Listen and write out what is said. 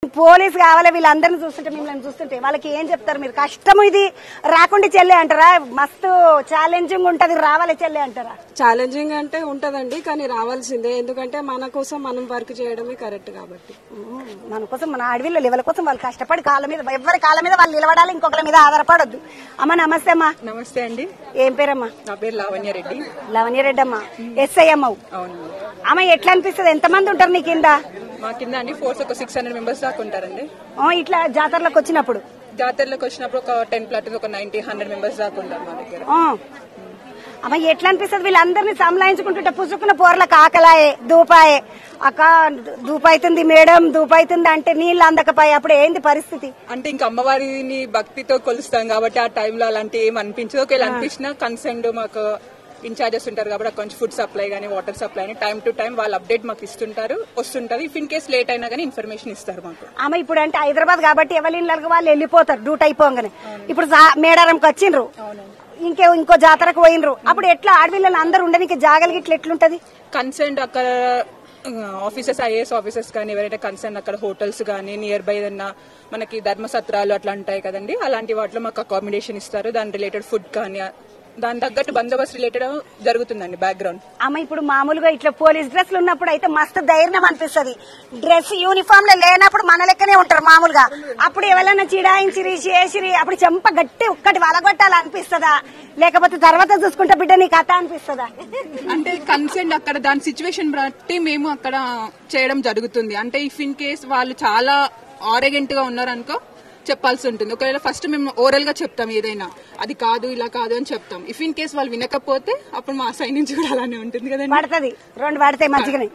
Police కావాలి వీళ్ళందరిని చూస్తుంటే మిమ్మల్ని చూస్తుంటే వాళ్ళకి ఏం చెప్తారు మీరు? కష్టం ఇది రాకుండా చెల్లె అంటారా? మస్తు ఛాలెంజింగ్ ఉంటది రావాలి చెల్లె అంటారా? ఛాలెంజింగ్ అంటే ఉంటదండి, కానీ రావాల్సిందే. ఎందుకంటే మన కోసం మనం వర్క్ చేయడమే కరెక్ట్ కాబట్టి. మన కోసం మన అడవిలో లెవెల్ కోసం వాళ్ళు కష్టపడి కాళ్ళ మీద ఎవరి కాళ్ళ మీద వాళ్ళు నిలబడాలి, ఇంకొకరి మీద ఆధారపడొద్దు. అమ్మ నమస్తే అమ్మా. నమస్తే అండి. ఏం పేరమ్మా? నా పేరు లావణ్యారెడ్డి. లావణ్యారెడ్డి అమ్మా. ఎస్ఐ అమ్మవు. అవును అమ్మ ఎట్లా అనిపిస్తుంది? ఎంతమంది ఉంటారు నీ కింద? మా కింద అండి ఫోర్స్ ఒక 600 మెంబర్స్ దాకా ఉంటారండి. ఇట్లా జాతరలకు వచ్చినప్పుడు జాతరలోకి వచ్చినప్పుడు ఒక 10 ప్లాట్ ఒక 90-100 మెంబర్స్ దాకా ఉంటారు మా దగ్గర. అమ్మ ఎట్లా అనిపిస్తుంది వీళ్ళందరినీ సంలాయించుకుంటుంటే? పుసుకున్న పోర్లకు ఆకలాయే దూపాయే అక్క దూపైతుంది మేడం దూపైతుంది అంటే నీళ్ళు అందకపోయి అప్పుడు ఏంది పరిస్థితి? అంటే ఇంకా అమ్మవారిని భక్తితో కొలుస్తాం కాబట్టి ఆ టైంలో అలాంటి ఏం అనిపించదు. ఒకవేళ అనిపించినా కన్సర్న్ మాకు ఇన్ఛార్జెస్ ఉంటారు కాబట్టి కొంచెం ఫుడ్ సప్లై గానీ వాటర్ సప్లై అని టైం టు టైం వాళ్ళు అప్డేట్ మాకు ఇస్తుంటారు, వస్తుంటది. ఇఫ్ ఇన్ కేసు లేట్ అయినా గానీ ఇన్ఫర్మేషన్ ఇస్తారు మాకు. ఆమె ఇప్పుడు అంటే హైదరాబాద్ కాబట్టి ఎవరి ఇళ్ళకి వాళ్ళు వెళ్ళిపోతారు డ్యూటీ అయిపోగానే. ఇప్పుడు మేడారంకి వచ్చిండ్రు, ఇంకో జాతరకు పోయినరు, అప్పుడు ఎట్లా ఆడపిల్లలు అందరు ఉండడానికి జాగలకి ఇట్లా ఎట్లుంటది? కన్సర్న్ అక్కడ ఆఫీసర్స్ ఐఏఎస్ ఆఫీసర్స్ కానీ ఎవరైతే కన్సర్న్ అక్కడ హోటల్స్ కానీ నియర్ బై ఏదన్నా మనకి ధర్మసత్రాలు అట్లా ఉంటాయి కదండి, అలాంటి వాటిలో మాకు అకామిడేషన్ ఇస్తారు. దాని రిలేటెడ్ ఫుడ్ కానీ దాని తగ్గట్టు బందోబస్తు రిలేటెడ్ జరుగుతుందండి బ్యాక్గ్రౌండ్. అమ్మ ఇప్పుడు మామూలుగా ఇట్లా పోలీస్ డ్రెస్లు ఉన్నప్పుడు అయితే మస్తు ధైర్యం అనిపిస్తుంది. డ్రెస్ యూనిఫామ్ లో లేనప్పుడు మన లెక్కనే ఉంటారు మామూలుగా. అప్పుడు ఎవరైనా చిడాయించిరి చేసిరి అప్పుడు చెంప గట్టి ఒక్కటి వలగొట్టాలనిపిస్తుందా, లేకపోతే తర్వాత చూసుకుంటే బిడ్డ నీ కథ అనిపిస్తుందా? అంటే కన్సెంట్ అక్కడ దాని సిచ్యువేషన్ బట్టి మేము అక్కడ చేయడం జరుగుతుంది. అంటే ఇఫ్ ఇన్ కేస్ వాళ్ళు చాలా ఆరోగెంట్ గా ఉన్నారనుకో చెప్పాల్సి ఉంటుంది. ఒకవేళ ఫస్ట్ మేము ఓరల్ గా చెప్తాం ఏదైనా, అది కాదు ఇలా కాదు అని చెప్తాం. ఇఫ్ ఇన్ కేస్ వాళ్ళు వినకపోతే అప్పుడు మా సైడ్ నుంచి కూడా అలానే ఉంటుంది కదండి. పడుతుంది 2 పడితే మంచిగానే.